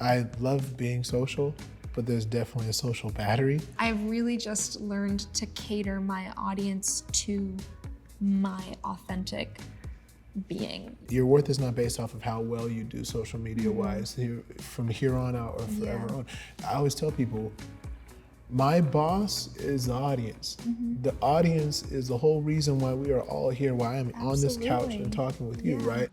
I love being social, but there's definitely a social battery. I've really just learned to cater my audience to my authentic being. Your worth is not based off of how well you do social media wise from here on out or forever on. I always tell people, my boss is the audience. The audience is the whole reason why we are all here, why I'm on this couch and talking with you, right?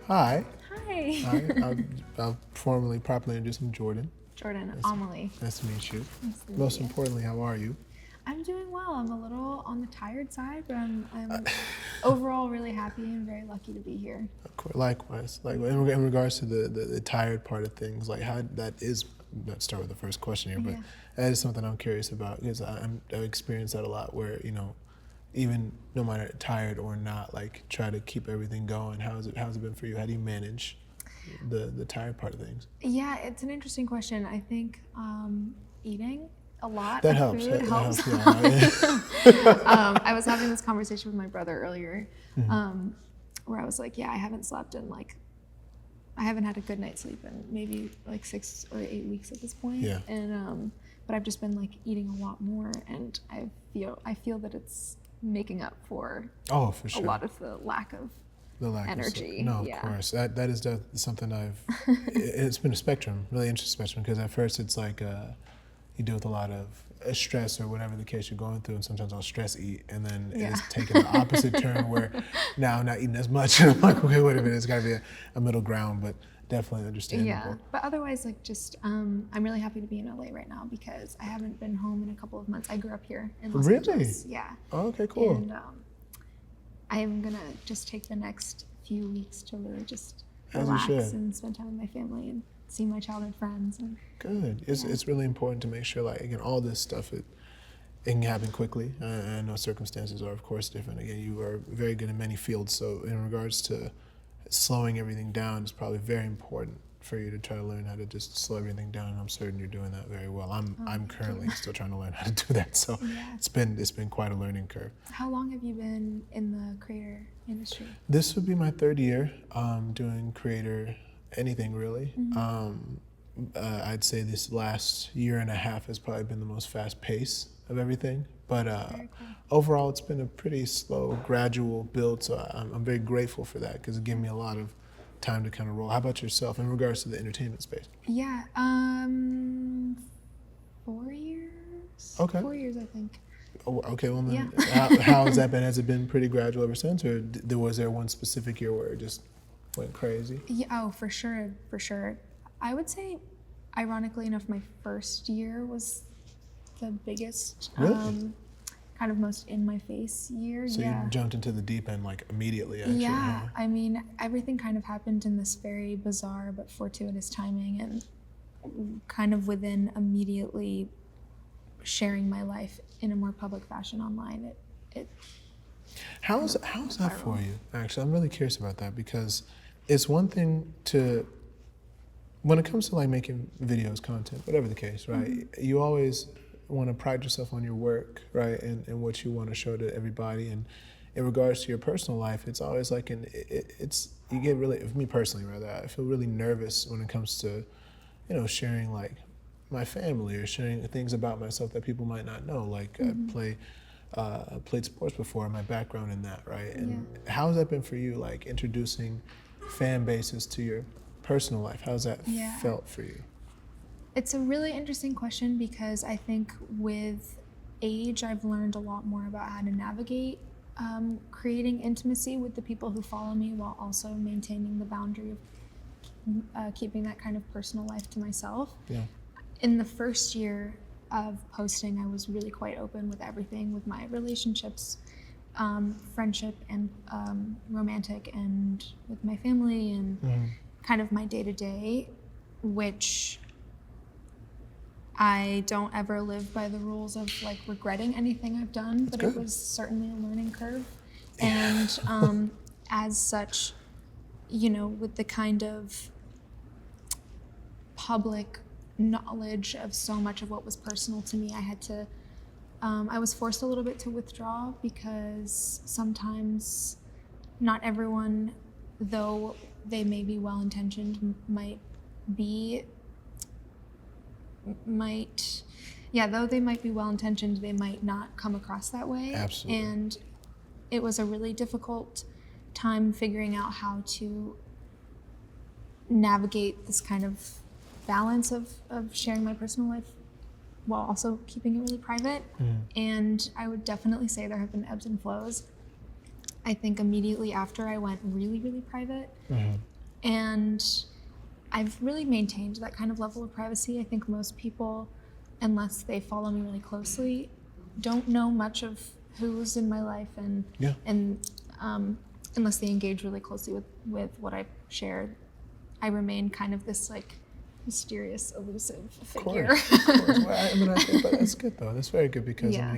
Hi. Hi. I'll formally, properly introduce him, Jordan. Jordan, Amelie. Nice to meet you. Nice to meet Most you. importantly, how are you? I'm doing well. I'm a little on the tired side, but I'm overall really happy and very lucky to be here. Of course, likewise. Like in regards to the tired part of things, like how that is. Let's start with the first question here, but that is something I'm curious about because I've experienced that a lot. Where even no matter tired or not, like try to keep everything going. How's it been for you? How do you manage the tired part of things? Yeah, it's an interesting question. I think eating a lot That of helps. food helps. I was having this conversation with my brother earlier, where I was like, yeah, I haven't slept in I haven't had a good night's sleep in maybe 6 or 8 weeks at this point. Yeah. And but I've just been eating a lot more, and I feel that it's making up for sure. a lot of the lack of energy. Of course. That is something it's been a spectrum, really interesting spectrum, because at first it's you deal with a lot of stress or whatever the case you're going through, and sometimes I'll stress eat, and then it's taken the opposite turn where now I'm not eating as much, and I'm like, okay, wait a minute, it's got to be a middle ground, but definitely understandable. Yeah, but otherwise, I'm really happy to be in LA right now because I haven't been home in a couple of months. I grew up here in Los Angeles. Yeah. Oh, okay, cool. And I'm gonna just take the next few weeks to really just relax and spend time with my family and see my childhood friends. And good. It's really important to make sure, again, all this stuff it can happen quickly. I know circumstances are of course different. Again, you are very good in many fields, so in regards to slowing everything down, it's probably very important for you to try to learn how to just slow everything down, and I'm certain you're doing that very well. I'm currently still trying to learn how to do that, so it's been quite a learning curve. How long have you been in the creator industry? This would be my 3rd year doing creator anything really. I'd say this last year and a half has probably been the most fast pace of everything, but overall it's been a pretty slow, gradual build, so I'm very grateful for that because it gave me a lot of time to kind of roll. How about yourself in regards to the entertainment space? Yeah, 4 years. Okay. 4 years, I think. Oh, okay, well then, how has that been? Has it been pretty gradual ever since, or was there one specific year where it just went crazy? Yeah, for sure. I would say, ironically enough, my first year was the biggest, really? kind of most in my face year. So you jumped into the deep end immediately, actually. Yeah, huh? I mean, everything kind of happened in this very bizarre but fortuitous timing, and kind of within immediately sharing my life in a more public fashion online. How's that for you? Actually, I'm really curious about that because it's one thing when it comes to making videos, content, whatever the case, right? You always want to pride yourself on your work, right, and what you want to show to everybody. And in regards to your personal life, it's always you get really, for me personally, rather, I feel really nervous when it comes to, sharing my family or sharing things about myself that people might not know. I played sports before, my background in that, right? And how has that been for you, introducing fan bases to your personal life? How's that felt for you? It's a really interesting question because I think with age, I've learned a lot more about how to navigate creating intimacy with the people who follow me while also maintaining the boundary of keeping that kind of personal life to myself. Yeah. In the first year of posting, I was really quite open with everything, with my relationships, friendship and romantic, and with my family, and kind of my day-to-day, which I don't ever live by the rules of regretting anything I've done, but it was certainly a learning curve. And as such, with the kind of public knowledge of so much of what was personal to me, I had to I was forced a little bit to withdraw because sometimes not everyone, though they may be well-intentioned, though they might be well-intentioned, they might not come across that way. Absolutely. And it was a really difficult time figuring out how to navigate this kind of balance of sharing my personal life while also keeping it really private. And I would definitely say there have been ebbs and flows. I think immediately after I went really, really private. And I've really maintained that kind of level of privacy. I think most people, unless they follow me really closely, don't know much of who's in my life, and unless they engage really closely with what I share, I remain kind of this like mysterious, elusive figure. Of course. Well, I think that's good though. That's very good because I mean,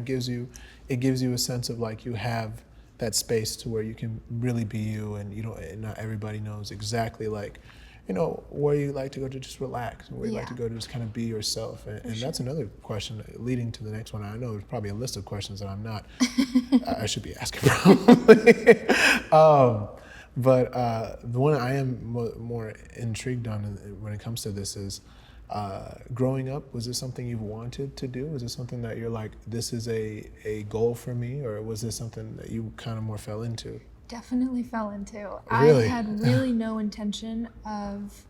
it gives you a sense of like you have that space to where you can really be you, and and not everybody knows exactly like, where you like to go to just relax, and where you like to go to just kind of be yourself. And that's another question leading to the next one. I know there's probably a list of questions that I'm not, I should be asking probably. But the one I am more intrigued on when it comes to this is, growing up, was this something you've wanted to do? Was this something that you're like, this is a goal for me? Or was this something that you kind of more fell into? Definitely fell into. Really? I had really no intention of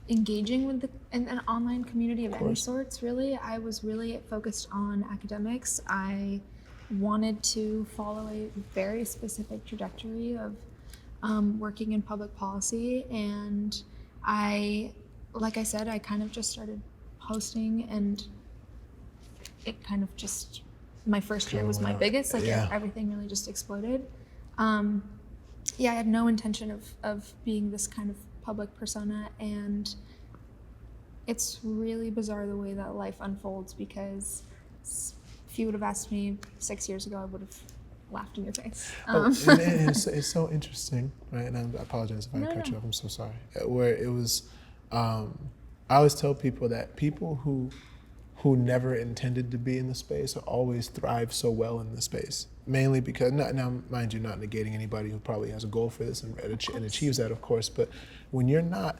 engaging with an online community of any sorts, really. I was really focused on academics. I wanted to follow a very specific trajectory of working in public policy, and like I said, I kind of just started posting, and it kind of just, my first year was my biggest, everything really just exploded. I had no intention of being this kind of public persona, and it's really bizarre the way that life unfolds, because if you would have asked me 6 years ago, I would have laughed in your face. It's so interesting, right? And I apologize if I cut you off. I'm so sorry. Where it was, I always tell people that people who never intended to be in the space always thrive so well in the space. Mainly because, now mind you, not negating anybody who probably has a goal for this and achieves that, of course, but when you're not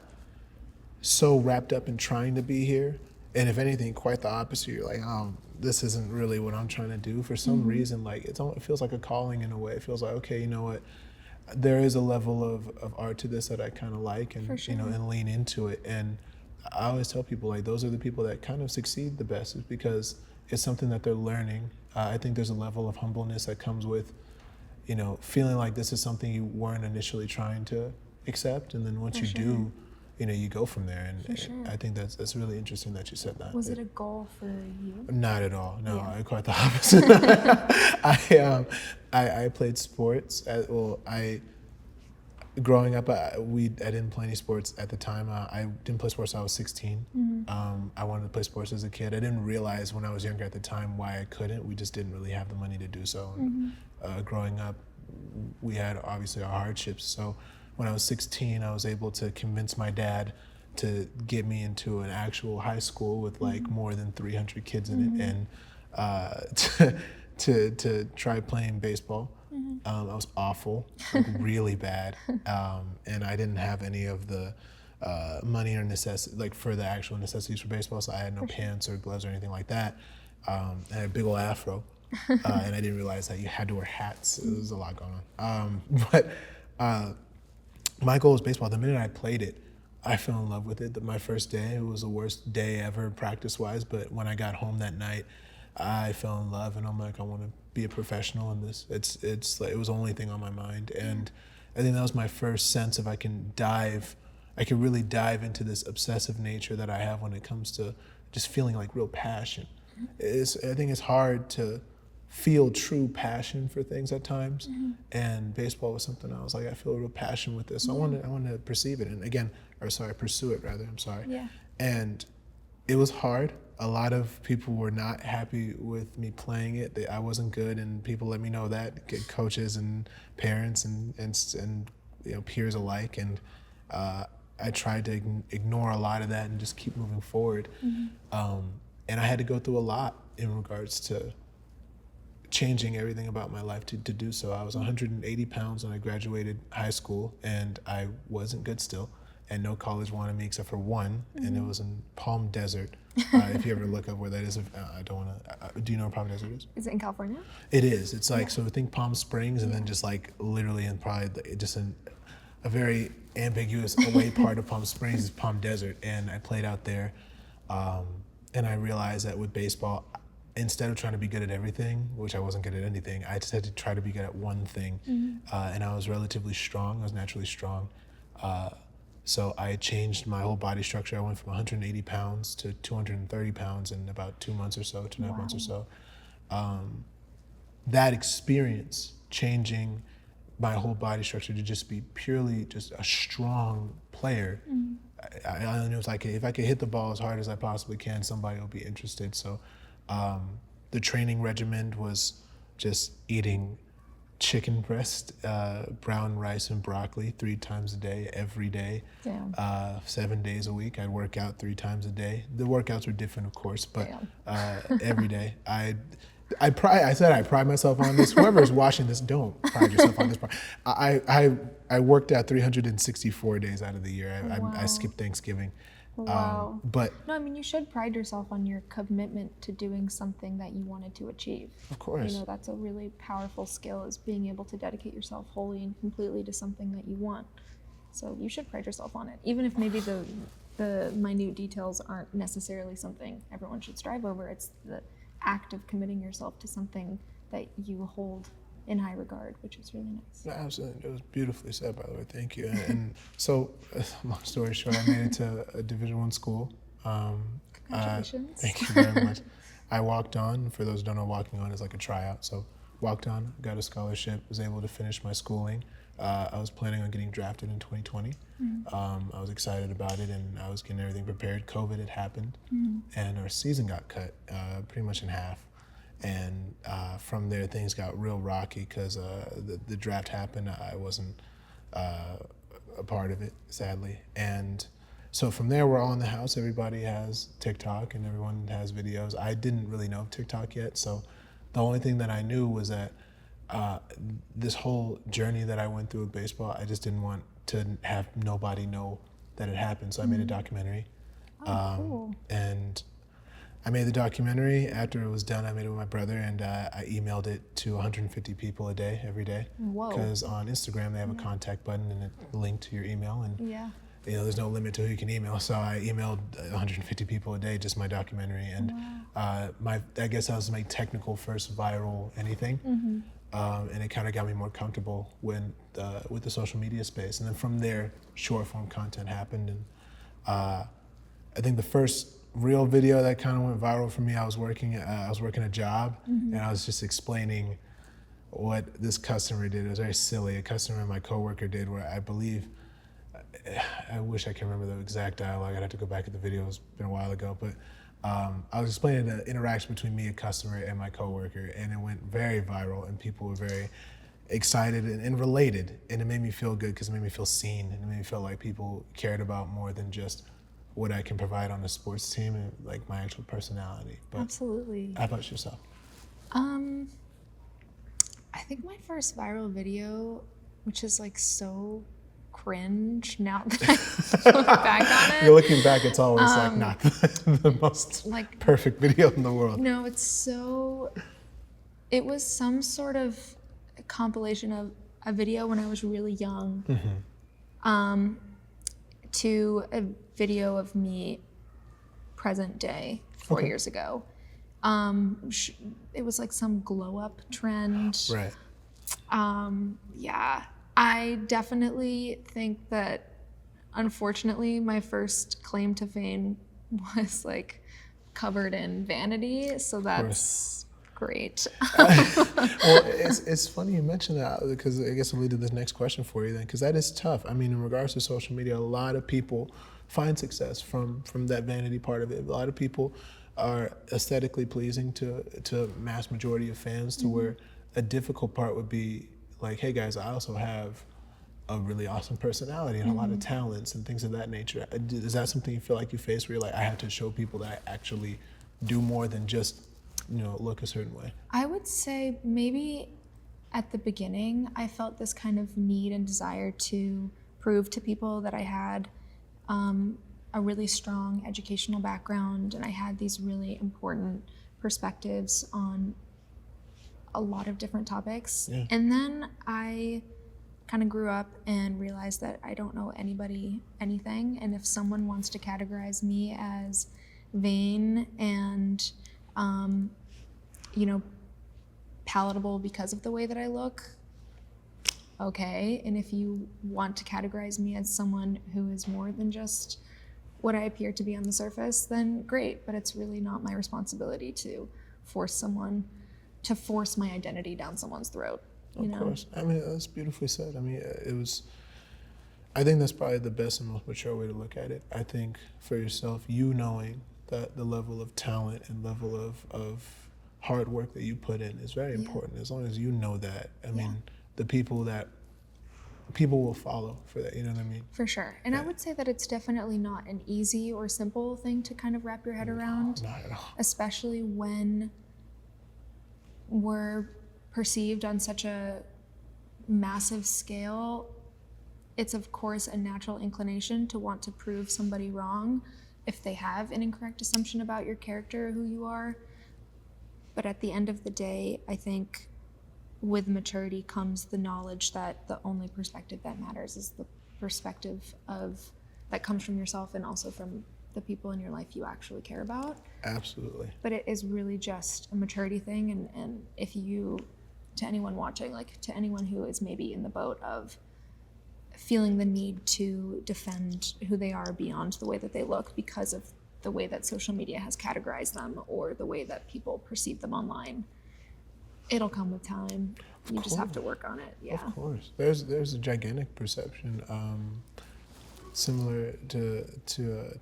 so wrapped up in trying to be here, and if anything, quite the opposite, you're like, this isn't really what I'm trying to do. For some reason, like it feels like a calling in a way. It feels like, okay, you know what? There is a level of art to this that I kind of like, and and lean into it. And I always tell people, like, those are the people that kind of succeed the best, is because it's something that they're learning. I think there's a level of humbleness that comes with, feeling like this is something you weren't initially trying to accept, and then once you do, you go from there. And I think that's really interesting that you said that. Was it a goal for you? Not at all. No, quite the opposite. I played sports. Growing up, I didn't play any sports at the time. I didn't play sports until I was 16. I wanted to play sports as a kid. I didn't realize when I was younger at the time why I couldn't. We just didn't really have the money to do so. Growing up, we had obviously our hardships. So when I was 16, I was able to convince my dad to get me into an actual high school with like more than 300 kids in it, and to try playing baseball. I was awful, like really bad, and I didn't have any of the money or necessity, like for the actual necessities for baseball. So I had no pants or gloves or anything like that. I had a big old afro, and I didn't realize that you had to wear hats. There was a lot going on. But my goal was baseball. The minute I played it, I fell in love with it. My first day, it was the worst day ever practice-wise, but when I got home that night, I fell in love, and I'm like, I want to be a professional in this. It's like, it was the only thing on my mind, and I think that was my first sense of I can really dive into this obsessive nature that I have when it comes to just feeling like real passion. I think it's hard to feel true passion for things at times, and baseball was something I was like, I feel a real passion with this. So I want to pursue it rather. I'm sorry. Yeah. And it was hard. A lot of people were not happy with me playing it. I wasn't good, and people let me know that, coaches and parents and peers alike. And I tried to ignore a lot of that and just keep moving forward. And I had to go through a lot in regards to changing everything about my life to do so. I was 180 pounds when I graduated high school, and I wasn't good still. And no college wanted me except for one, and it was in Palm Desert. If you ever look up where that is, I don't want to. Do you know where Palm Desert is? Is it in California? It is. It's like, so think Palm Springs, and then just like literally in probably just in a very ambiguous away part of Palm Springs is Palm Desert. And I played out there, and I realized that with baseball, instead of trying to be good at everything, which I wasn't good at anything, I just had to try to be good at one thing. And I was relatively strong. I was naturally strong. So I changed my whole body structure. I went from 180 pounds to 230 pounds in about 2 months or so, 2.5 months or so. That experience, changing my whole body structure to just be purely just a strong player, I knew it was like, if I could hit the ball as hard as I possibly can, somebody will be interested. So the training regimen was just eating chicken breast, brown rice and broccoli 3 times a day, every day. Damn. 7 days a week. I'd work out 3 times a day. The workouts were different, of course, but every day. I said I pride myself on this. Whoever's watching this, don't pride yourself on this part. I worked out 364 days out of the year. I skipped Thanksgiving. Wow. But no, I mean, you should pride yourself on your commitment to doing something that you wanted to achieve. Of course. You know, that's a really powerful skill, is being able to dedicate yourself wholly and completely to something that you want. So you should pride yourself on it, even if maybe the minute details aren't necessarily something everyone should strive over. It's the act of committing yourself to something that you hold in high regard, which is really nice. Absolutely. It was beautifully said, by the way. Thank you. And so, long story short, I made it to a Division I school. Congratulations. Thank you very much. I walked on. For those who don't know, walking on is like a tryout. So walked on, got a scholarship, was able to finish my schooling. I was planning on getting drafted in 2020. I was excited about it, and I was getting everything prepared. COVID had happened, and our season got cut pretty much in half. And from there, things got real rocky because the draft happened. I wasn't a part of it, sadly. And so from there, we're all in the house. Everybody has TikTok, and everyone has videos. I didn't really know TikTok yet, so the only thing that I knew was that this whole journey that I went through with baseball, I just didn't want to have nobody know that it happened. So I made a documentary. Cool. And I made the documentary. After it was done, I made it with my brother, and I emailed it to 150 people a day, every day. Whoa. Because on Instagram, they have a contact button and it linked to your email. And you know, there's no limit to who you can email. So I emailed 150 people a day, just my documentary. And I guess that was my technical first viral anything. And it kind of got me more comfortable with the social media space. And then from there, short form content happened. And I think the first real video that kind of went viral for me, I was working a job, and I was just explaining what this customer did. It was very silly. A customer my coworker did, where I believe, I wish I could remember the exact dialogue. I'd have to go back at the video. It's been a while ago, but I was explaining the interaction between me, a customer, and my coworker, and it went very viral, and people were very excited and related, and it made me feel good because it made me feel seen, and it made me feel like people cared about more than just what I can provide on a sports team and like my actual personality. But absolutely. How about yourself? I think my first viral video, which is like so cringe now that I look back on it. You're looking back, it's always like not the most like perfect video in the world. No, it was some sort of compilation of a video when I was really young, to a video of me present day 4 years ago. It was like some glow up trend. Right. Yeah, I definitely think that, unfortunately, my first claim to fame was like covered in vanity, so that's great. Well, it's funny you mentioned that, because I guess I'll lead to this next question for you then, because that is tough. I mean, in regards to social media, a lot of people find success from that vanity part of it. A lot of people are aesthetically pleasing to mass majority of fans, to where a difficult part would be like, hey guys, I also have a really awesome personality and a lot of talents and things of that nature. Is that something you feel like you face, where you're like, I have to show people that I actually do more than just, look a certain way? I would say maybe at the beginning, I felt this kind of need and desire to prove to people that I had a really strong educational background, and I had these really important perspectives on a lot of different topics. Yeah. And then I kind of grew up and realized that I don't know anybody anything, and if someone wants to categorize me as vain and palatable because of the way that I look, okay. And if you want to categorize me as someone who is more than just what I appear to be on the surface, then great. But it's really not my responsibility to force my identity down someone's throat. Of course. I mean, that's beautifully said. I mean, I think that's probably the best and most mature way to look at it. I think for yourself, knowing that the level of talent and level of hard work that you put in is very important. As long as you know that, I mean, the people will follow for that, you know what I mean? For sure. And I would say that it's definitely not an easy or simple thing to kind of wrap your head around. Not at all. Especially when we're perceived on such a massive scale. It's of course a natural inclination to want to prove somebody wrong if they have an incorrect assumption about your character or who you are. But at the end of the day, I think with maturity comes the knowledge that the only perspective that matters is the perspective that comes from yourself and also from the people in your life you actually care about. Absolutely. But it is really just a maturity thing, and if you, to anyone watching, like to anyone who is maybe in the boat of feeling the need to defend who they are beyond the way that they look because of the way that social media has categorized them or the way that people perceive them online, it'll come with time. You just have to work on it. Yeah. Of course. There's a gigantic perception, similar to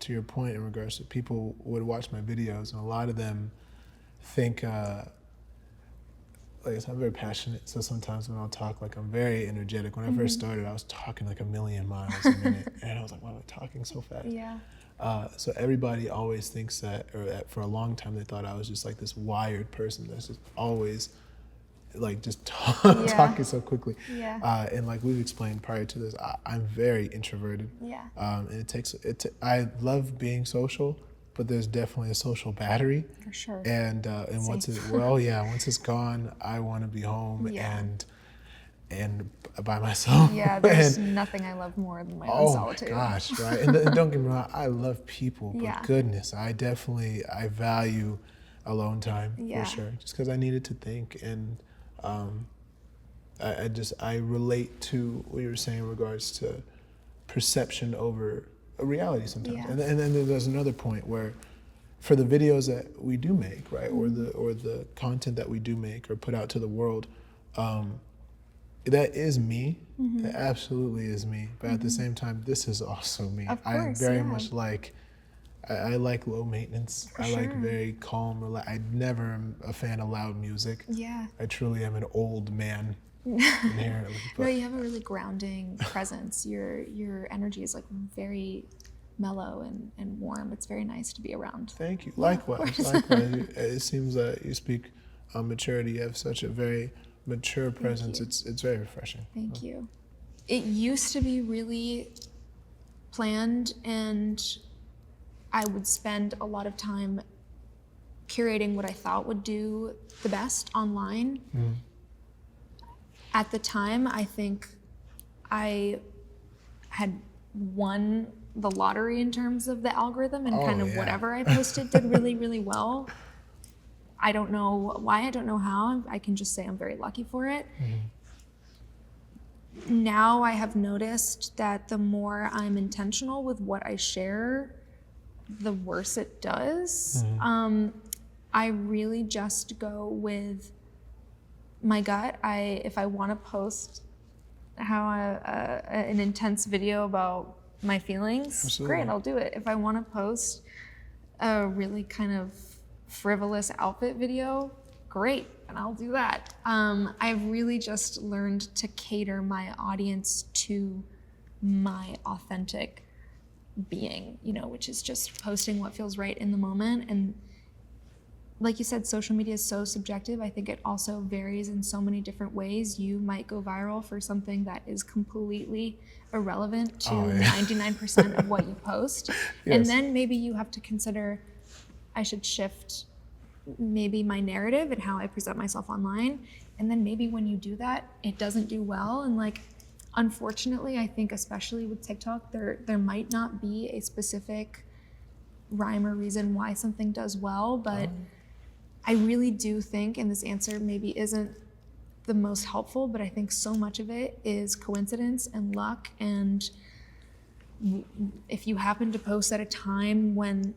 your point in regards to people would watch my videos, and a lot of them think, like I said, I'm very passionate, so sometimes when I'll talk, like I'm very energetic. When I first started, I was talking like a million miles a minute, and I was like, why am I talking so fast? Yeah. So everybody always thinks that for a long time, they thought I was just like this wired person that's just always like just talking so quickly. Yeah. And like we've explained prior to this, I'm very introverted. Yeah. And I love being social, but there's definitely a social battery. For sure. And once it's gone, I want to be home and by myself. Yeah, there's nothing I love more than my own solitude. Oh my gosh, right? And don't get me wrong, I love people, but goodness, I value alone time for sure, just because I needed to think. And I relate to what you were saying in regards to perception over a reality sometimes. Yeah. And then there's another point where for the videos that we do make, right, or the content that we do make or put out to the world, that is me. It absolutely is me. But at the same time, this is also me. Of course, I'm very much like, I like low maintenance. I like very calm. I never am a fan of loud music. Yeah. I truly am an old man inherently. No, you have a really grounding presence. Your energy is like very mellow and warm. It's very nice to be around. Thank you. Likewise. It seems that you speak on maturity. You have such a very mature presence. It's very refreshing. Thank you. It used to be really planned, and I would spend a lot of time curating what I thought would do the best online. At the time, I think I had won the lottery in terms of the algorithm, and whatever I posted did really, really well. I don't know why, I don't know how. I can just say I'm very lucky for it. Now I have noticed that the more I'm intentional with what I share, the worse it does. I really just go with my gut. If I want to post an intense video about my feelings, Absolutely. Great, I'll do it. If I want to post a really kind of frivolous outfit video, great, and I'll do that. I've really just learned to cater my audience to my authentic being, which is just posting what feels right in the moment. And like you said, social media is so subjective. I think it also varies in so many different ways. You might go viral for something that is completely irrelevant to 99% of what you post. Yes. And then maybe you have to consider, I should shift maybe my narrative and how I present myself online. And then maybe when you do that, it doesn't do well. And like, unfortunately, I think especially with TikTok, there might not be a specific rhyme or reason why something does well, but I really do think, and this answer maybe isn't the most helpful, but I think so much of it is coincidence and luck. And if you happen to post at a time when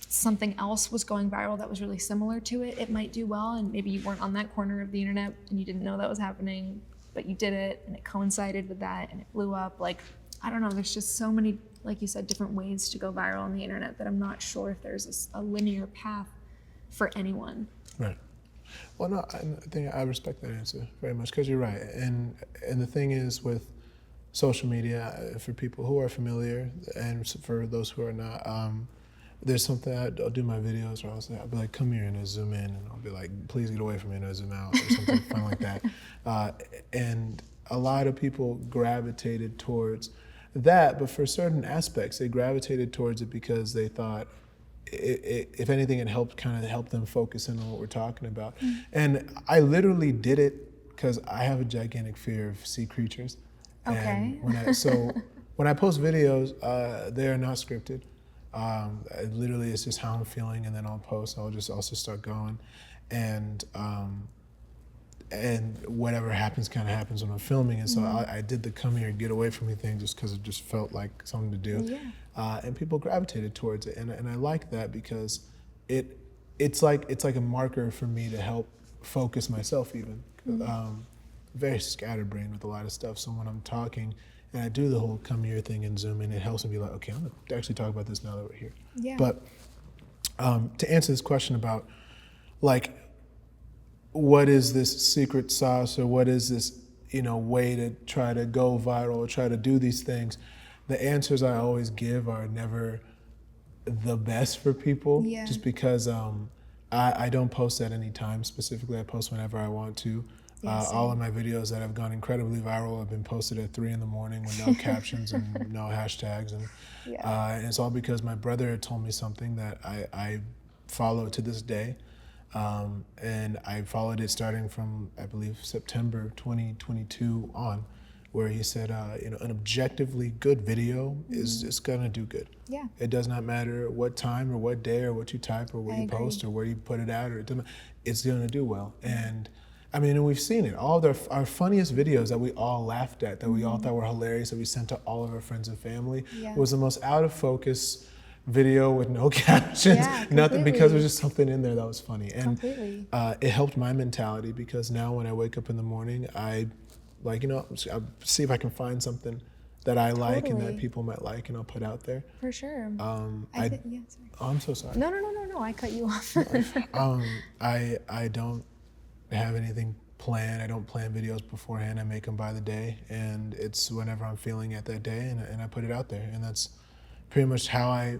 something else was going viral that was really similar to it, it might do well. And maybe you weren't on that corner of the internet and you didn't know that was happening, but you did it and it coincided with that and it blew up. Like, I don't know, there's just so many, like you said, different ways to go viral on the internet that I'm not sure if there's a linear path for anyone. Right. Well, no, I think I respect that answer very much because you're right. And the thing is with social media, for people who are familiar and for those who are not, there's something I'll do my videos where I'll be like, come here, and I'll zoom in, and I'll be like, please get away from me, and I'll zoom out, or something fun like that. And a lot of people gravitated towards that, but for certain aspects, they gravitated towards it because they thought, if anything, it helped them focus in on what we're talking about. And I literally did it because I have a gigantic fear of sea creatures. Okay. And when I post videos, they are not scripted. Literally, it's just how I'm feeling, and then I'll post. I'll just also start going, and whatever happens kind of happens when I'm filming. And so I did the come here, get away from me thing just because it just felt like something to do. Yeah. And people gravitated towards it, and I like that because it's like a marker for me to help focus myself even. Very scatterbrained with a lot of stuff. So when I'm talking and I do the whole come here thing and zoom in, it helps me be like, okay, I'm gonna actually talk about this now that we're here. Yeah. But to answer this question about like, what is this secret sauce, or what is this, way to try to go viral or try to do these things? The answers I always give are never the best for people, just because I don't post at any time specifically. I post whenever I want to. All of my videos that have gone incredibly viral have been posted at 3 a.m. with no captions and no hashtags. And it's all because my brother had told me something that I follow to this day. And I followed it starting from, I believe, September 2022 on, where he said, an objectively good video is gonna do good. Yeah. It does not matter what time or what day or what you type or what you post or where you put it out, it's gonna do well. And I mean, and we've seen it. All of our funniest videos that we all laughed at, that we all thought were hilarious, that we sent to all of our friends and family, was the most out of focus video with no captions, nothing, because there's just something in there that was funny. And it helped my mentality, because now when I wake up in the morning, I I'll see if I can find something that I like and that people might like, and I'll put out there. For sure. Sorry. Oh, I'm so sorry. No, I cut you off. I don't have anything planned. I don't plan videos beforehand. I make them by the day, and it's whenever I'm feeling it that day, and I put it out there. And that's pretty much how I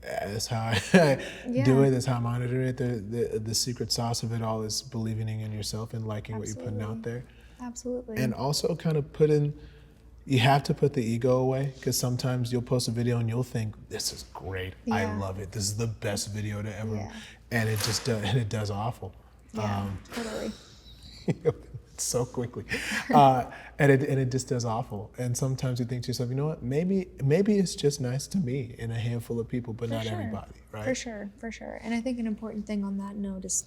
do it. That's how I monitor it. The secret sauce of it all is believing in yourself and liking what you're putting out there. Absolutely. And also kind of you have to put the ego away, because sometimes you'll post a video and you'll think, this is great. I love it. This is the best video to ever. And it just does awful. Totally. So quickly. And it just does awful. And sometimes you think to yourself, you know what, maybe it's just nice to me and a handful of people, but not everybody, right? For sure. And I think an important thing on that note is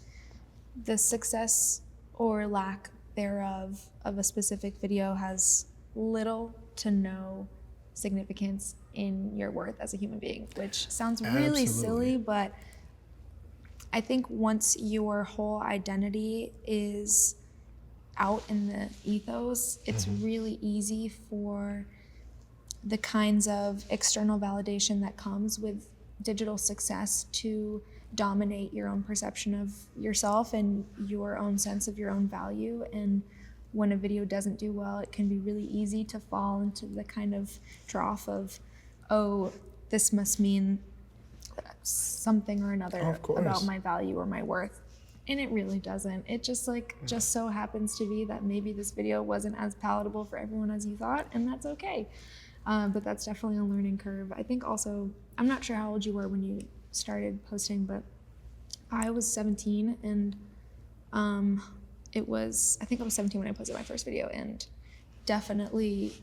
the success or lack thereof of a specific video has little to no significance in your worth as a human being, which sounds really silly, but I think once your whole identity is out in the ethos, it's really easy for the kinds of external validation that comes with digital success to dominate your own perception of yourself and your own sense of your own value. And when a video doesn't do well, it can be really easy to fall into the kind of trough of, oh, this must mean something or another Of course. about my value or my worth. And it really doesn't. It just just so happens to be that maybe this video wasn't as palatable for everyone as you thought, and that's okay. But that's definitely a learning curve. I think also, I'm not sure how old you were when you started posting, but I was 17, and I think I was 17 when I posted my first video, and definitely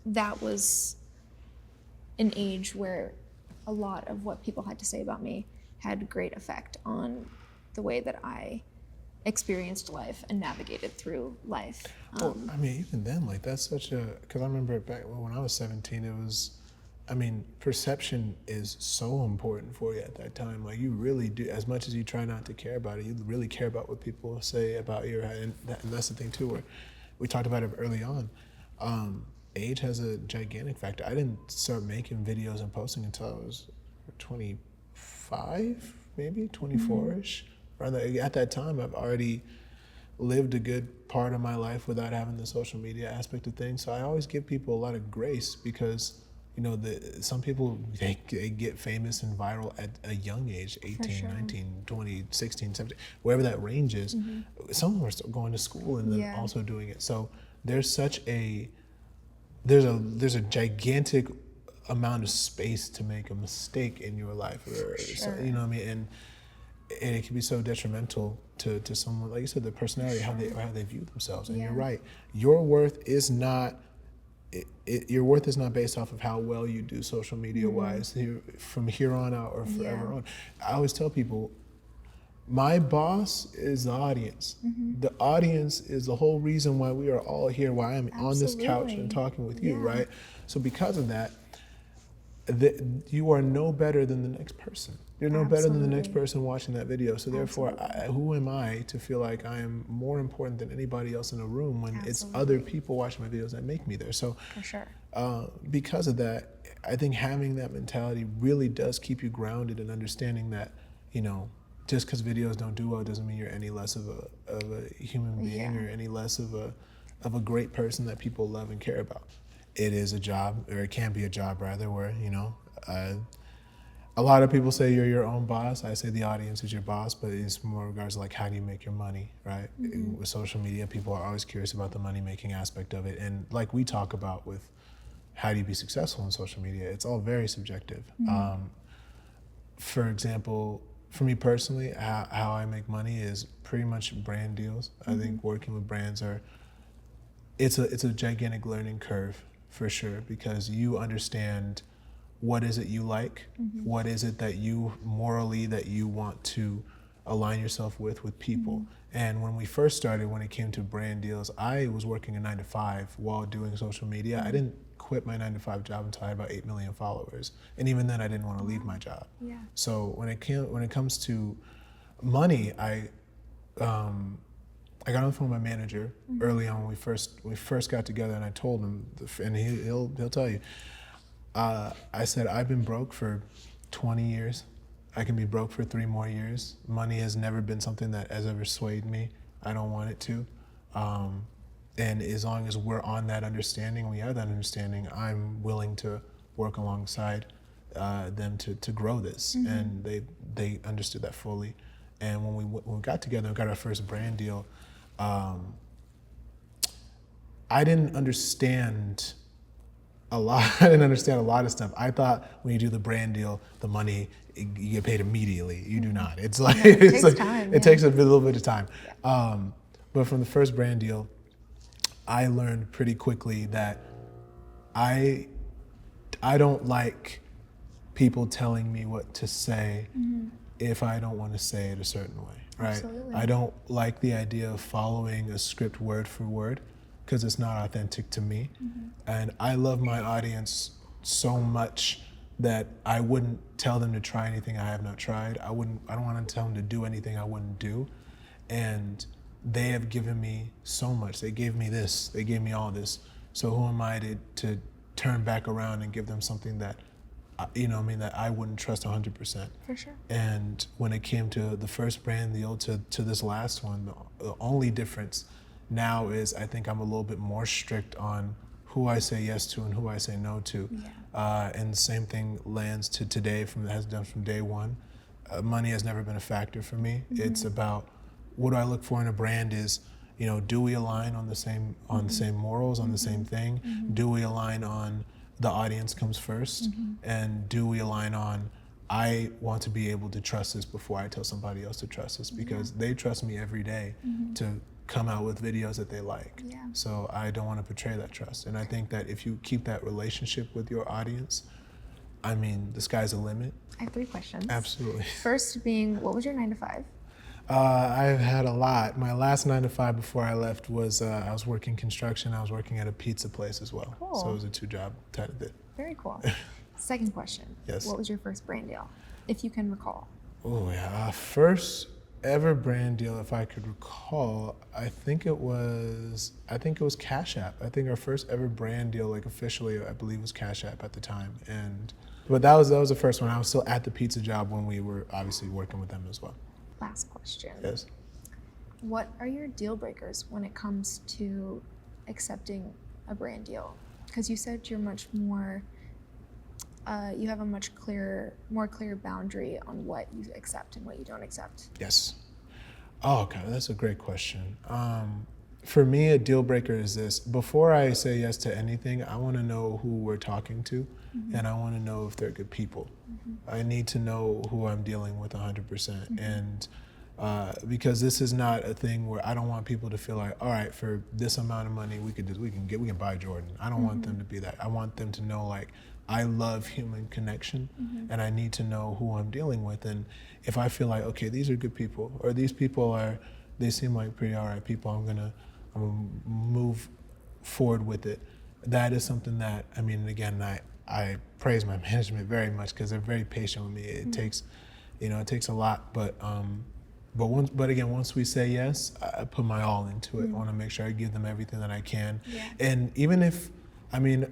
that was an age where a lot of what people had to say about me had great effect on the way that I experienced life and navigated through life. Well, I mean, even then, like, that's such a, because I remember back when I was 17, it was, I mean, perception is so important for you at that time. Like, you really do, as much as you try not to care about it, you really care about what people say about you. And that's the thing, too, where we talked about it early on. Age has a gigantic factor. I didn't start making videos and posting until I was 25, maybe 24-ish. At that time, I've already lived a good part of my life without having the social media aspect of things. So I always give people a lot of grace because, you know, some people, they get famous and viral at a young age, 18, sure. 19, 20, 16, 17, wherever that range is. Some of them are still going to school and then also doing it. So there's there's a gigantic amount of space to make a mistake in your life, or you know what I mean, and it can be so detrimental to someone, like you said, their personality, how they view themselves. And you're right, your worth is not based off of how well you do social media wise from here on out or forever on. I always tell people, my boss is the audience. The audience is the whole reason why we are all here, why I'm on this couch and talking with you, right? So because of that, you are no better than the next person. You're no better than the next person watching that video. So therefore, who am I to feel like I am more important than anybody else in a room when it's other people watching my videos that make me there? So For sure. Because of that, I think having that mentality really does keep you grounded and understanding that, you know, just because videos don't do well doesn't mean you're any less of a human being or any less of a great person that people love and care about. It is a job, or it can be a job rather, where, you know, a lot of people say you're your own boss. I say the audience is your boss, but it's more regards to like, how do you make your money, right? With social media, people are always curious about the money making aspect of it. And like we talk about with how do you be successful in social media, it's all very subjective. For example, for me personally, how I make money is pretty much brand deals. I think working with brands it's a gigantic learning curve for sure, because you understand what is it you like, what is it that you morally that you want to align yourself with people. And when we first started, when it came to brand deals, I was working a 9-to-5 while doing social media. I didn't quit my 9-to-5 job until I had about 8 million followers. And even then I didn't want to leave my job. So when it comes to money, I got on the phone with my manager early on when we first got together, and I told him, and he'll tell you, I said, I've been broke for 20 years. I can be broke for 3 more years. Money has never been something that has ever swayed me. I don't want it to. And as long as we're on that understanding, we have that understanding, I'm willing to work alongside them to grow this. And they understood that fully. And when we got together and got our first brand deal, I didn't understand a lot. I didn't understand a lot of stuff. I thought when you do the brand deal, the money, you get paid immediately. You do not. It's like, it takes a little bit of time. But from the first brand deal, I learned pretty quickly that I don't like people telling me what to say if I don't want to say it a certain way, right? Absolutely. I don't like the idea of following a script word for word, because it's not authentic to me. And I love my audience so much that I wouldn't tell them to try anything I have not tried. I don't want to tell them to do anything I wouldn't do. And they have given me so much. They gave me this, they gave me all this. So who am I to turn back around and give them something that, you know what I mean, that I wouldn't trust 100%. For sure. And when it came to the first brand deal to this last one, the only difference now is I think I'm a little bit more strict on who I say yes to and who I say no to. And the same thing lands to today has done from day one. Money has never been a factor for me. It's about what do I look for in a brand is, do we align on the same morals, on the same thing? Do we align on the audience comes first? And do we align on I want to be able to trust this before I tell somebody else to trust this, because they trust me every day to come out with videos that they like. So I don't want to betray that trust. And I think that if you keep that relationship with your audience, I mean, the sky's the limit. I have 3 questions. Absolutely. First being, what was your 9 to 5? I've had a lot. My last 9 to 5 before I left was I was working construction. I was working at a pizza place as well. Cool. So it was a 2-job type of bit. Very cool. Second question. Yes. What was your first brand deal, if you can recall? Oh yeah, first ever brand deal, if I could recall, I think it was Cash App. I think our first ever brand deal, like officially, I believe was Cash App at the time. But that was the first one. I was still at the pizza job when we were obviously working with them as well. Last question. Yes. What are your deal breakers when it comes to accepting a brand deal? Because you said you're much more, you have a much more clear boundary on what you accept and what you don't accept. Yes. Oh, okay, that's a great question. For me, a deal breaker is this. Before I say yes to anything, I want to know who we're talking to, and I want to know if they're good people. I need to know who I'm dealing with 100%. And because this is not a thing where I don't want people to feel like, all right, for this amount of money, we can buy Jordan. I don't want them to be that. I want them to know, like, I love human connection, and I need to know who I'm dealing with. And if I feel like, okay, these are good people, or these people they seem like pretty all right people, I'm gonna move forward with it. That is something that, I mean, again, I praise my management very much because they're very patient with me. It takes, it takes a lot, but again, once we say yes, I put my all into it. I want to make sure I give them everything that I can. And even if,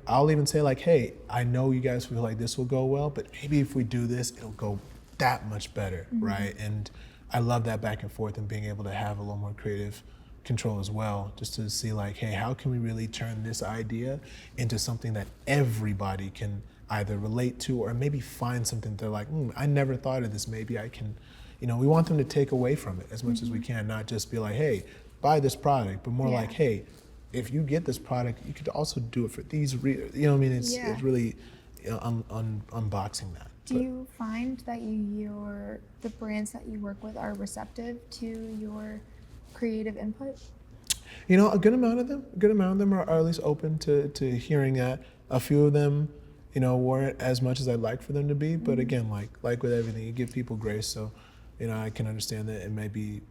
I'll even say like, hey, I know you guys feel like this will go well, but maybe if we do this, it'll go that much better, right? And I love that back and forth and being able to have a little more creative control as well, just to see like, hey, how can we really turn this idea into something that everybody can either relate to or maybe find something they're like, I never thought of this, maybe I can, we want them to take away from it as much as we can, not just be like, hey, buy this product, but more like, hey, if you get this product, you could also do it for these, it's really unboxing that. Do you find that the brands that you work with are receptive to your creative input? A good amount of them are at least open to hearing that. A few of them, weren't as much as I'd like for them to be, but again, like with everything, you give people grace, so, I can understand that it may be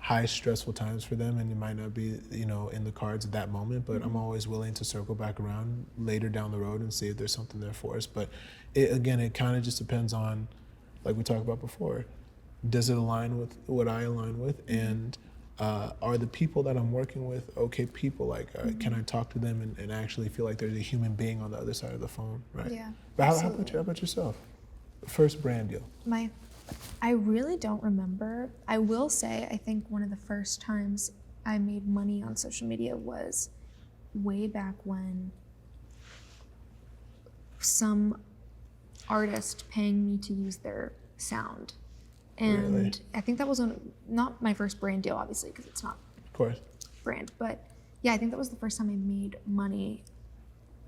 high stressful times for them and it might not be, in the cards at that moment, but I'm always willing to circle back around later down the road and see if there's something there for us. But it kind of just depends on, like we talked about before, does it align with what I align with, and are the people that I'm working with okay people? Like, can I talk to them and actually feel like there's a human being on the other side of the phone, right? Yeah. But how about yourself? First brand deal. I really don't remember. I will say, I think one of the first times I made money on social media was way back when some artist paying me to use their sound. And Really? I think that was not my first brand deal, obviously, because it's not Of course. brand. But yeah, I think that was the first time I made money.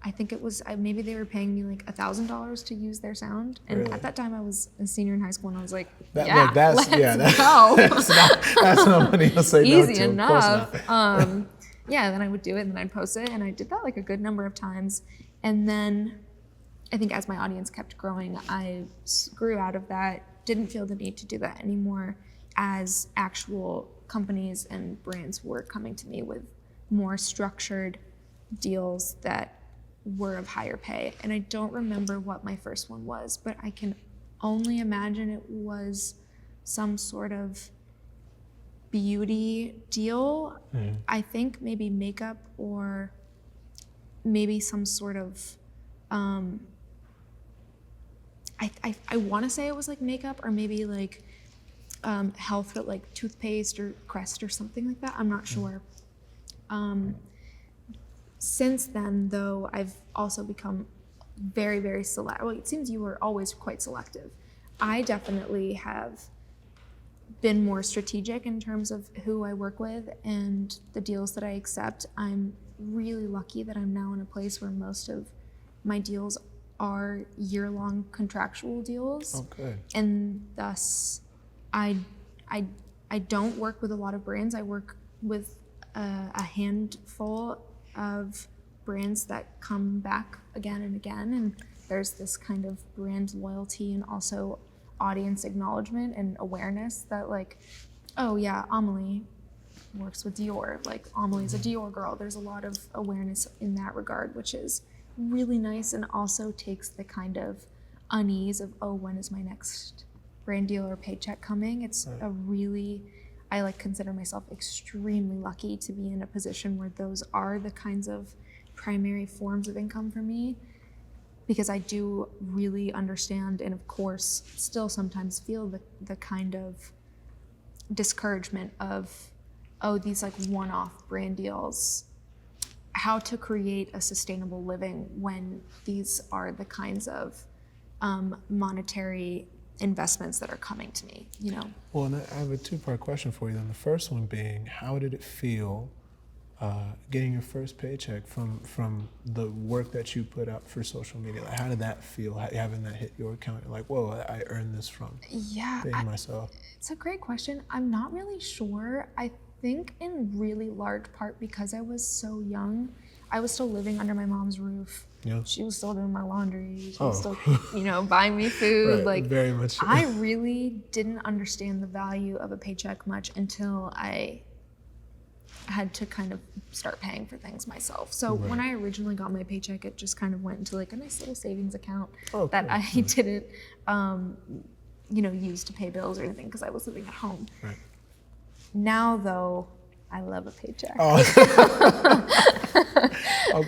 I think it was, maybe they were paying me like $1,000 to use their sound. And Really? at that time I was a senior in high school and I was like, That's go. that's not money you'll say no to. Easy Of course enough. not. Yeah, then I would do it and then I'd post it, and I did that like a good number of times. And then I think as my audience kept growing, I grew out of that, didn't feel the need to do that anymore, as actual companies and brands were coming to me with more structured deals that were of higher pay. And I don't remember what my first one was, but I can only imagine it was some sort of beauty deal. I think maybe makeup, or maybe some sort of I want to say it was like makeup, or maybe like health, but like toothpaste or Crest or something like that. I'm not sure. Since then, though, I've also become very, very select. Well, it seems you were always quite selective. I definitely have been more strategic in terms of who I work with and the deals that I accept. I'm really lucky that I'm now in a place where most of my deals are year-long contractual deals. Oh, good. And thus, I don't work with a lot of brands. I work with a handful of brands that come back again and again, and there's this kind of brand loyalty and also audience acknowledgement and awareness that, like, oh yeah, Amelie works with Dior, like Amelie's a Dior girl. There's a lot of awareness in that regard, which is really nice, and also takes the kind of unease of, oh, when is my next brand deal or paycheck coming? It's a really, I like consider myself extremely lucky to be in a position where those are the kinds of primary forms of income for me, because I do really understand, and of course still sometimes feel the kind of discouragement of, oh, these like one-off brand deals, how to create a sustainable living when these are the kinds of monetary investments that are coming to me, you know? Well, and I have a two-part question for you then. The first one being, how did it feel getting your first paycheck from the work that you put out for social media? Like, how did that feel, having that hit your account? You're like, whoa, I earned this from paying myself. It's a great question. I'm not really sure. I think in really large part because I was so young. I was still living under my mom's roof. Yeah. She was still doing my laundry. She was still, you know, buying me food. Right, like, very much so. I really didn't understand the value of a paycheck much until I had to kind of start paying for things myself. So when I originally got my paycheck, it just kind of went into like a nice little savings account that I didn't, you know, use to pay bills or anything because I was living at home. Right. Now, though, I love a paycheck. Oh.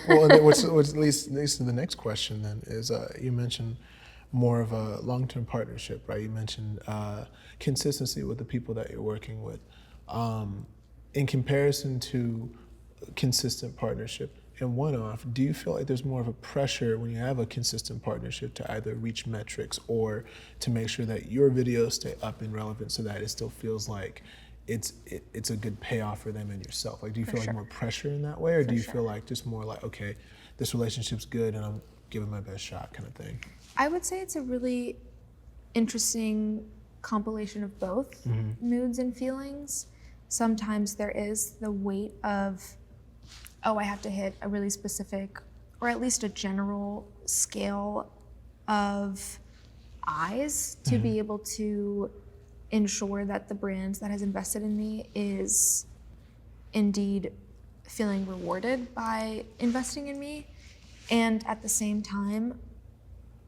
Well, and which leads to the next question then is, you mentioned more of a long-term partnership, right? You mentioned consistency with the people that you're working with. In comparison to consistent partnership and one-off, do you feel like there's more of a pressure when you have a consistent partnership to either reach metrics or to make sure that your videos stay up and relevant so that it still feels like it's a good payoff for them and yourself? Like, do you feel like more pressure in that way, or do you feel like just more like, okay, this relationship's good and I'm giving my best shot kind of thing? I would say it's a really interesting compilation of both moods and feelings. Sometimes there is the weight of, oh, I have to hit a really specific, or at least a general scale of eyes to be able to ensure that the brand that has invested in me is indeed feeling rewarded by investing in me. And at the same time,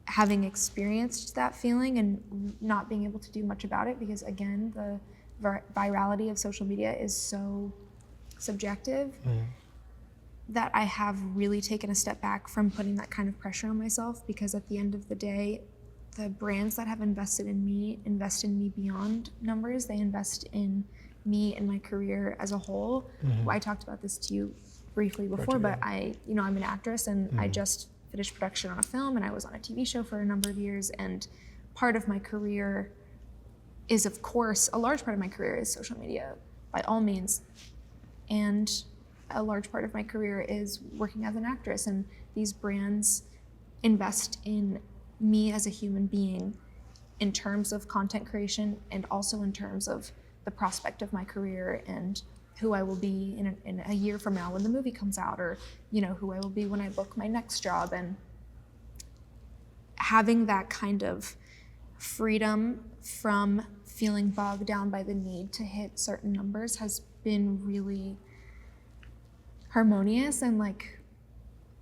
having experienced that feeling and not being able to do much about it, because again, the virality of social media is so subjective, that I have really taken a step back from putting that kind of pressure on myself, because at the end of the day, the brands that have invested in me invest in me beyond numbers. They invest in me and my career as a whole. I talked about this to you briefly before, but I'm an actress, and I just finished production on a film, and I was on a TV show for a number of years, and part of my career is, of course, a large part of my career is social media, by all means. And a large part of my career is working as an actress, and these brands invest in me as a human being in terms of content creation, and also in terms of the prospect of my career and who I will be in a year from now when the movie comes out, or, you know, who I will be when I book my next job. And having that kind of freedom from feeling bogged down by the need to hit certain numbers has been really harmonious and like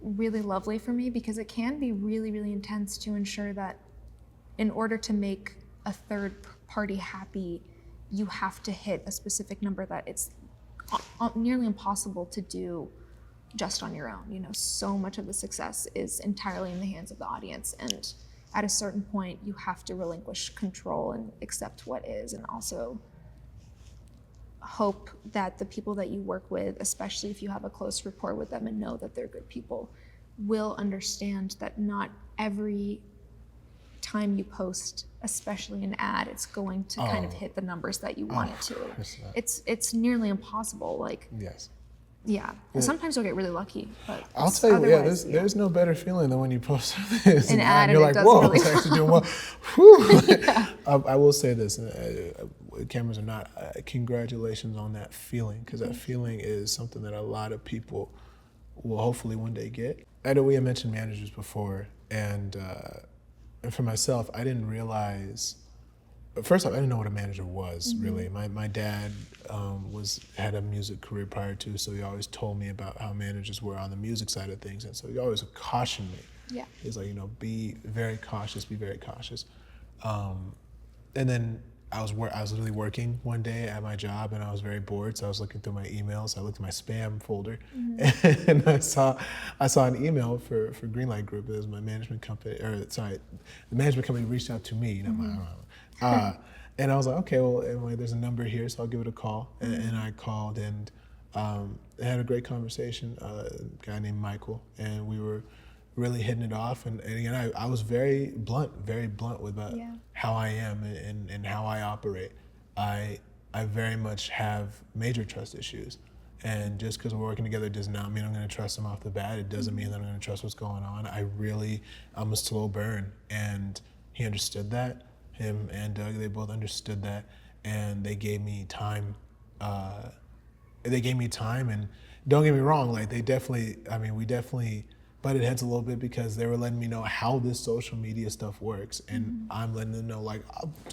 really lovely for me, because it can be really, really intense to ensure that in order to make a third party happy, you have to hit a specific number that it's nearly impossible to do just on your own. You know, so much of the success is entirely in the hands of the audience, and at a certain point you have to relinquish control and accept what is, and also hope that the people that you work with, especially if you have a close rapport with them and know that they're good people, will understand that not every time you post, especially an ad, it's going to kind of hit the numbers that you want it to. It's nearly impossible. Like, yes. Yeah. And sometimes you'll get really lucky, but I'll tell you, there's no better feeling than when you post something an ad and you're like, whoa, really it's actually doing well. Whew. I will say this, cameras or not, congratulations on that feeling, because that feeling is something that a lot of people will hopefully one day get. I know we had mentioned managers before, and for myself, I didn't realize. First off, I didn't know what a manager was, really. My dad had a music career prior to, so he always told me about how managers were on the music side of things, and so he always cautioned me. Yeah. He's like, be very cautious, be very cautious. And then I was literally working one day at my job, and I was very bored, so I was looking through my emails. I looked at my spam folder, and I saw an email for Greenlight Group. It was my management company, the management company reached out to me, not my own. And I was like, okay, well, anyway, there's a number here, so I'll give it a call. And I called and had a great conversation, a guy named Michael, and we were really hitting it off. And again, I was very blunt with how I am and how I operate. I very much have major trust issues. And just because we're working together does not mean I'm going to trust him off the bat. It doesn't mean that I'm going to trust what's going on. I'm a slow burn, and he understood that. Him and Doug, they both understood that, and they gave me time. And don't get me wrong, like we definitely butted heads a little bit, because they were letting me know how this social media stuff works, and I'm letting them know, like,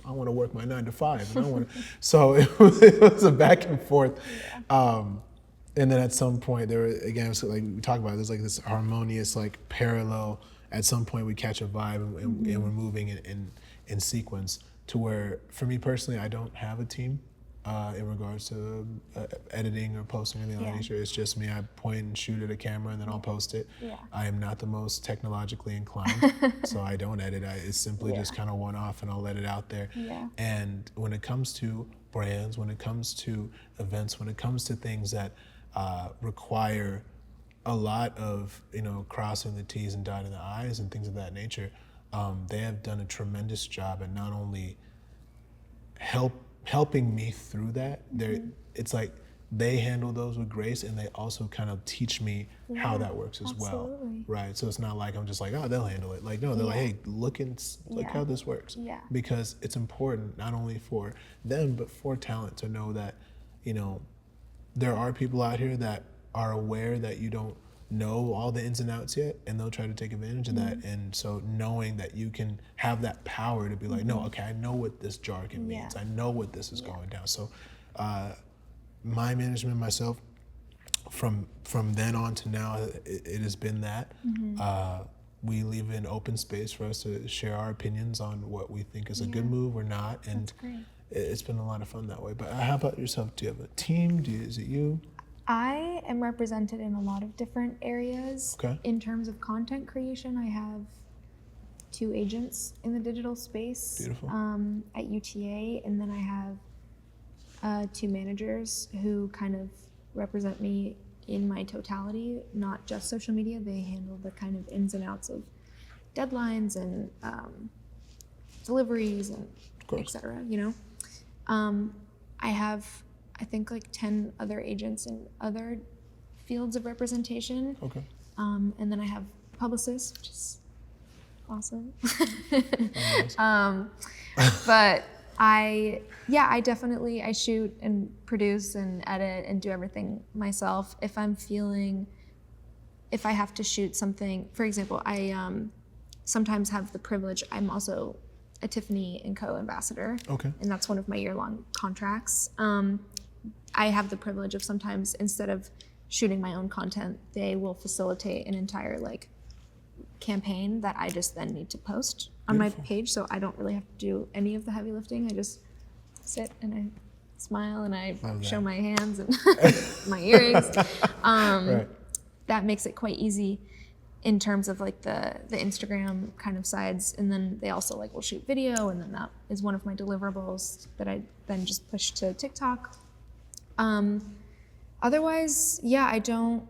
I want to work my 9 to 5, and I want to. So it was a back and forth. And then at some point, there were, again, so like we talked about, there's like this harmonious, like parallel. At some point, we catch a vibe, and we're moving in sequence, to where, for me personally, I don't have a team in regards to editing or posting anything like that. It's just me. I point and shoot at a camera, and then I'll post it. Yeah. I am not the most technologically inclined, so I don't edit. It's simply just kind of one-off, and I'll let it out there. Yeah. And when it comes to brands, when it comes to events, when it comes to things that require a lot of, crossing the T's and dotting the I's and things of that nature, they have done a tremendous job at not only helping me through that. It's like they handle those with grace, and they also kind of teach me how that works as well. Right? So it's not like I'm just like, oh, they'll handle it. Like, no, they're like, hey, look how this works. Yeah. Because it's important not only for them, but for talent to know that, there are people out here that are aware that you don't know all the ins and outs yet, and they'll try to take advantage of that. And so knowing that you can have that power to be like, no, okay, I know what this jargon means. I know what this is going down. So my management, myself, from then on to now, it has been that. We leave an open space for us to share our opinions on what we think is a good move or not. And that's great. It's been a lot of fun that way. But how about yourself? Do you have a team? Is it you? I am represented in a lot of different areas. Okay. In terms of content creation, I have 2 agents in the digital space. Beautiful. At UTA, and then I have 2 managers who kind of represent me in my totality, not just social media. They handle the kind of ins and outs of deadlines and deliveries and et cetera, I have, I think, like 10 other agents in other fields of representation. Okay. And then I have publicists, which is awesome. But I shoot and produce and edit and do everything myself. If I have to shoot something, for example, I sometimes have the privilege, I'm also a Tiffany & Co. ambassador. Okay. And that's one of my year-long contracts. I have the privilege of sometimes, instead of shooting my own content, they will facilitate an entire campaign that I just then need to post on my page. So I don't really have to do any of the heavy lifting. I just sit and I smile and I show my hands and my earrings. Right. That makes it quite easy in terms of the Instagram kind of sides. And then they also will shoot video, and then that is one of my deliverables that I then just push to TikTok. Otherwise, yeah, I don't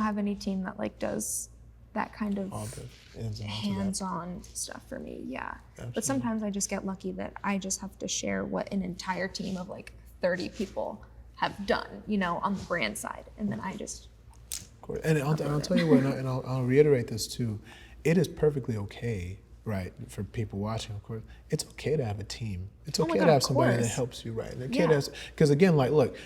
have any team that like does that kind of All the ins and outs of that. hands-on stuff for me. Yeah. Absolutely. But sometimes I just get lucky that I just have to share what an entire team of like 30 people have done, you know, on the brand side. And then I just And I'll tell you what, and I'll reiterate this too. It is perfectly okay, right, for people watching, of course. It's okay to have a team. It's Oh my okay God, to of have somebody that course. helps you, right? Yeah. Because again, like, look,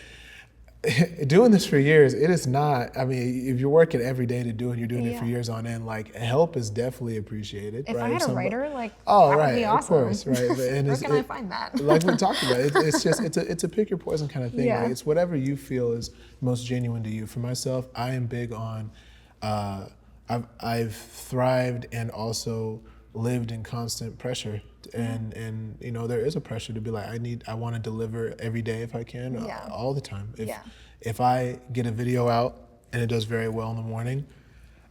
doing this for years, it is not, I mean, if you're working every day to do it, you're doing it for Yeah. years on end, like, help is definitely appreciated, if right? I had a somebody- writer, like Oh, that right, would be awesome. of course, right. And Where it's- can I find that? Like we talked about, it's just it's a pick your poison kind of thing. Yeah. Right? It's whatever you feel is most genuine to you. For myself, I am big on. I've thrived and also lived in constant pressure, and you know there is a pressure to be like I want to deliver every day if I can, Yeah. all the time. Yeah. If I get a video out and it does very well in the morning,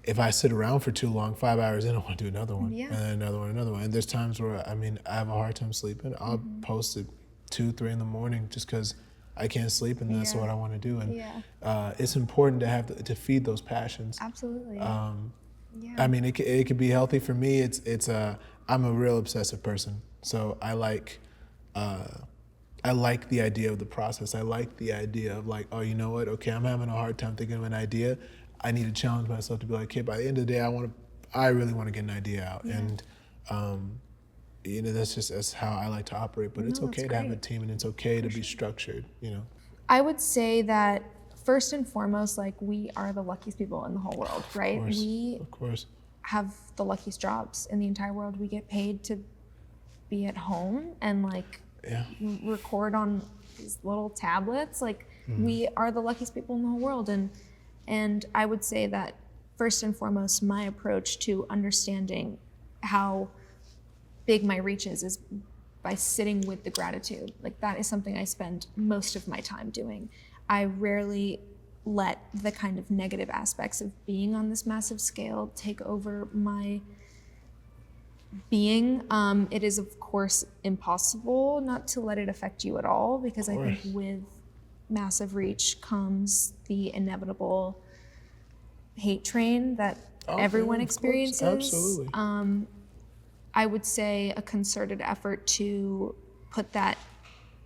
if I sit around for too long, 5 hours in, I want to do another one, Yeah. and then another one. And there's times where I mean I have a hard time sleeping. I'll post at 2, 3 in the morning just because I can't sleep, and that's Yeah. what I want to do. And Yeah. it's important to have to feed those passions. Absolutely. Yeah. I mean, it could be healthy for me. I'm a real obsessive person, so I like the idea of the process. I like the idea of like, oh, you know what? Okay, I'm having a hard time thinking of an idea. I need to challenge myself to be like, okay, by the end of the day, I really want to get an idea out, and you know, that's how I like to operate. But it's No, that's okay to have a great. team, and it's okay to be structured. You know. I would say that first and foremost, like we are the luckiest people in the whole world, right? We Of course. have the luckiest jobs in the entire world. We get paid to be at home and like Yeah. record on these little tablets. Like we are the luckiest people in the whole world. And I would say that first and foremost, my approach to understanding how big my reach is by sitting with the gratitude. Like that is something I spend most of my time doing. I rarely let the kind of negative aspects of being on this massive scale take over my being. It is of course impossible not to let it affect you at all, because I think with massive reach comes the inevitable hate train that everyone yeah, of course. experiences. Absolutely. I would say a concerted effort to put that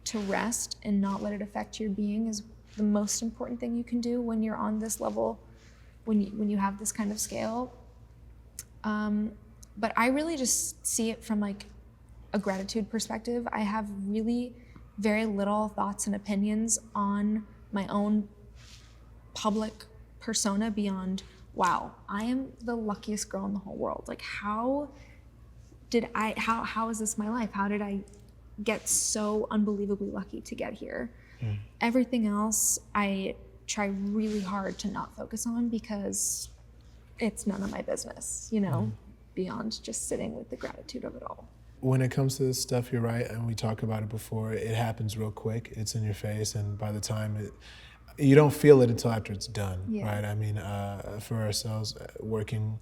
to rest and not let it affect your being is the most important thing you can do when you're on this level, when you have this kind of scale. But I really just see it from like a gratitude perspective. I have really very little thoughts and opinions on my own public persona beyond, wow, I am the luckiest girl in the whole world. Like how is this my life? How did I get so unbelievably lucky to get here? Everything else I try really hard to not focus on because it's none of my business, you know, beyond just sitting with the gratitude of it all. When it comes to this stuff, you're right, and we talked about it before, it happens real quick. It's in your face, and by the time you don't feel it until after it's done, Yeah. right? I mean, for ourselves, working,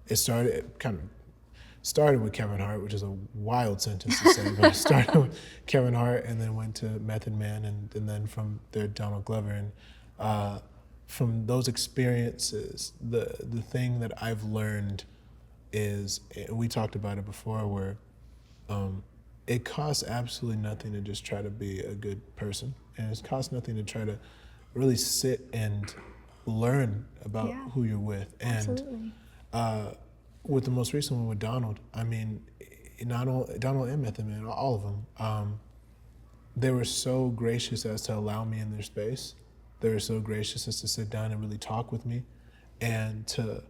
it started with Kevin Hart, which is a wild sentence to say, but it started with Kevin Hart and then went to Method Man and then from there Donald Glover. And from those experiences, the thing that I've learned is, and we talked about it before, where it costs absolutely nothing to just try to be a good person. And it costs nothing to try to really sit and learn about who you're with. Absolutely. And with the most recent one with Donald, I mean, not only Donald and Method Man, all of them, they were so gracious as to allow me in their space. They were so gracious as to sit down and really talk with me, and to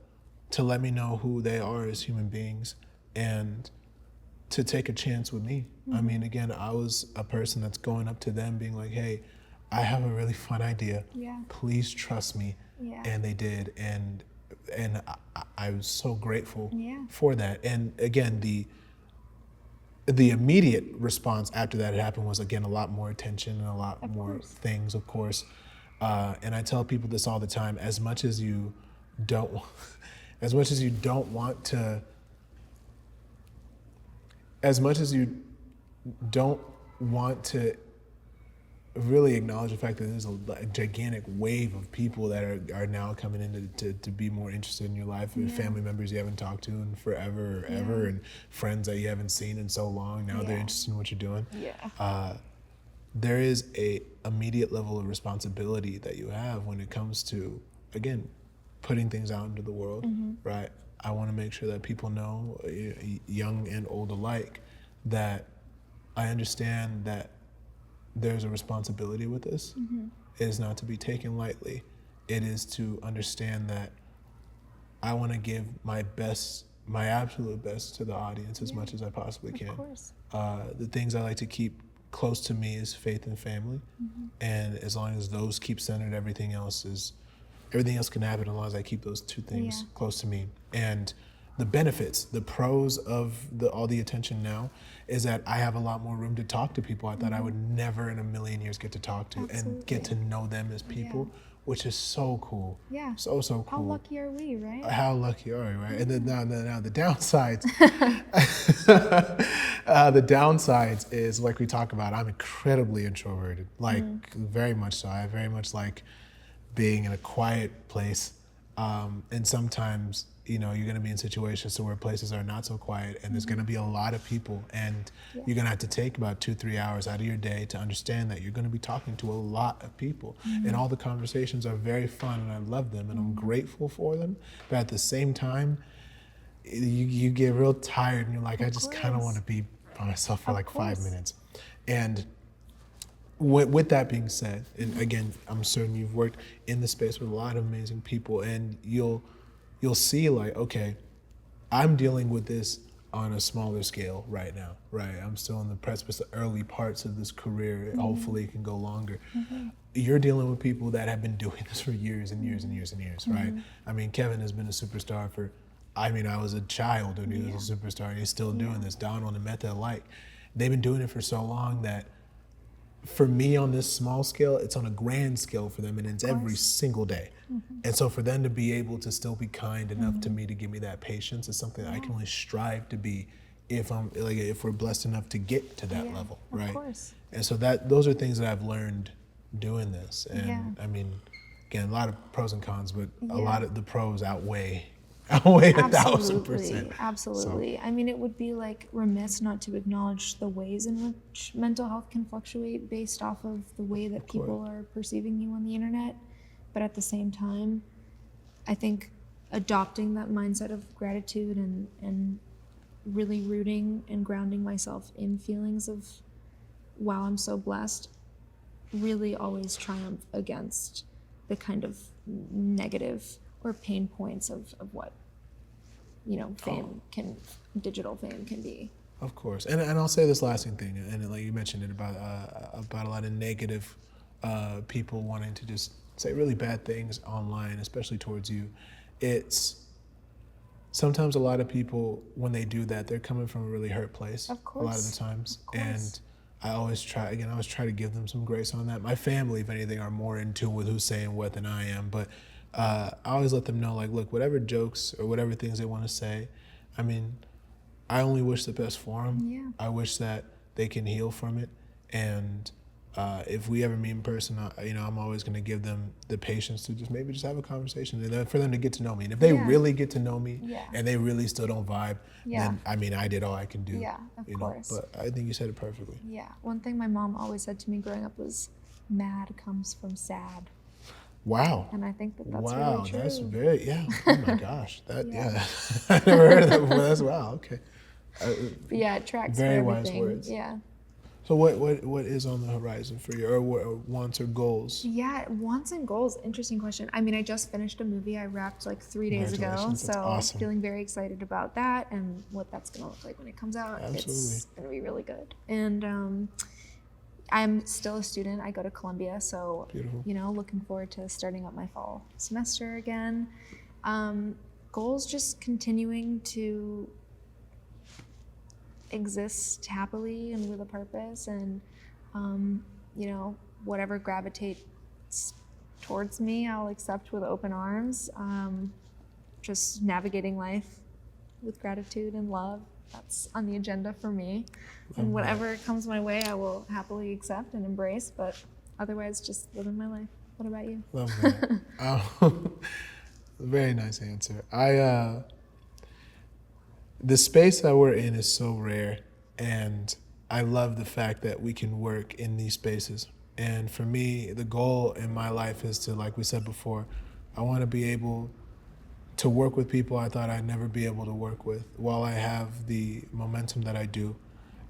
let me know who they are as human beings, and to take a chance with me. I mean, again, I was a person that's going up to them being like, hey, I have a really fun idea. Yeah. Please trust me. Yeah. And they did. And I was so grateful for that. And again, the immediate response after that had happened was, again, a lot more attention and a lot more things, of course. And I tell people this all the time: as much as you don't want to really acknowledge the fact that there's a gigantic wave of people that are now coming in to be more interested in your life, and family members you haven't talked to in forever or ever, and friends that you haven't seen in so long. Now they're interested in what you're doing. There is a immediate level of responsibility that you have when it comes to, again, putting things out into the world, right? I want to make sure that people know, young and old alike, that I understand that there's a responsibility with this. It is not to be taken lightly. It is to understand that I want to give my best, my absolute best to the audience as much as I possibly can. Of course. The things I like to keep close to me is faith and family. And as long as those keep centered, everything else can happen as long as I keep those two things close to me. And the benefits, the pros of all the attention now is that I have a lot more room to talk to people I thought I would never in a million years get to talk to and get to know them as people, which is so cool. Yeah. So cool. How lucky are we, right? How lucky are we, right? And then now the downsides. The downsides is, like we talk about, I'm incredibly introverted, like very much so. I very much like being in a quiet place, and sometimes you're going to be in situations where places are not so quiet, and there's going to be a lot of people, and you're going to have to take about 2-3 hours out of your day to understand that you're going to be talking to a lot of people, and all the conversations are very fun, and I love them, and I'm grateful for them. But at the same time, you get real tired, and you're like, I just kind of want to be by myself for like 5 minutes. And with that being said, and again, I'm certain you've worked in the space with a lot of amazing people, and you'll see, like, okay, I'm dealing with this on a smaller scale right now, right? I'm still in the precipice of early parts of this career. Hopefully it can go longer. You're dealing with people that have been doing this for years and years and years and years, right? I mean, Kevin has been a superstar for, I was a child when he was a superstar, and he's still doing this. Donald and Meta alike. They've been doing it for so long that for me on this small scale, it's on a grand scale for them, and it's every single day. And so for them to be able to still be kind enough to me to give me that patience is something that I can only strive to be if we're blessed enough to get to that level, right? Of course. And so those are things that I've learned doing this. And I mean, again, a lot of pros and cons, but a lot of the pros outweigh 1,000%. Absolutely. So. I mean, it would be like remiss not to acknowledge the ways in which mental health can fluctuate based off of the way that people are perceiving you on the internet. But at the same time, I think adopting that mindset of gratitude and really rooting and grounding myself in feelings of, wow, I'm so blessed, really always triumph against the kind of negative or pain points of what digital fame can be. Of course. And I'll say this lasting thing, and like you mentioned it about a lot of negative people wanting to just say really bad things online, especially towards you. It's sometimes a lot of people, when they do that, they're coming from a really hurt place. Of course. A lot of the times. And I always try to give them some grace on that. My family, if anything, are more in tune with who's saying what than I am, but I always let them know, like, look, whatever jokes or whatever things they want to say, I mean, I only wish the best for them. Yeah. I wish that they can heal from it. And if we ever meet in person, I'm always going to give them the patience to just have a conversation and then for them to get to know me. And if they really get to know me and they really still don't vibe, then, I mean, I did all I can do. Yeah, of course. But I think you said it perfectly. Yeah. One thing my mom always said to me growing up was, mad comes from sad. Wow. And I think that's really true. That's very, oh my gosh. I never heard of that before. That's wow, okay. It tracks very for everything. Wise words. Yeah. So what is on the horizon for you, or wants or goals? Yeah, wants and goals, interesting question. I mean, I just finished a movie I wrapped like 3 days ago, so awesome. Feeling very excited about that and what that's gonna look like when it comes out. Absolutely. It's gonna be really good. And I'm still a student. I go to Columbia, so beautiful. Looking forward to starting up my fall semester again. Goals, just continuing to exist happily and with a purpose, and whatever gravitates towards me, I'll accept with open arms. Just navigating life with gratitude and love. That's on the agenda for me. And whatever comes my way, I will happily accept and embrace, but otherwise, just living my life. What about you? Love that. Very nice answer. The space that we're in is so rare, and I love the fact that we can work in these spaces. And for me, the goal in my life is to, like we said before, I want to be able to work with people I thought I'd never be able to work with. While I have the momentum that I do,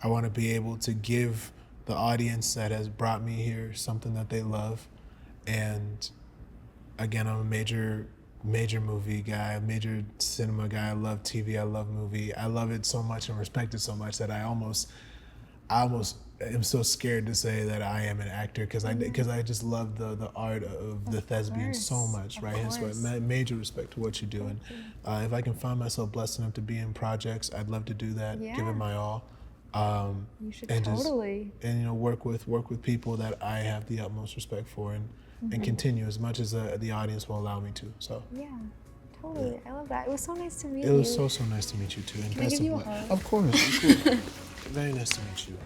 I want to be able to give the audience that has brought me here something that they love. And again, I'm a major movie guy, a major cinema guy. I love TV, I love movie. I love it so much and respect it so much that I almost am so scared to say that I am an actor because I just love the art of the thespian so much, right? Hence, major respect to what you do. And if I can find myself blessed enough to be in projects, I'd love to do that, give it my all. You should and totally. Work with people that I have the utmost respect for, and continue as much as the audience will allow me to. So yeah, totally. Yeah. I love that. It was so nice to meet you. It was so nice to meet you too. And Can I give you a hug? Of course. Very nice to meet you.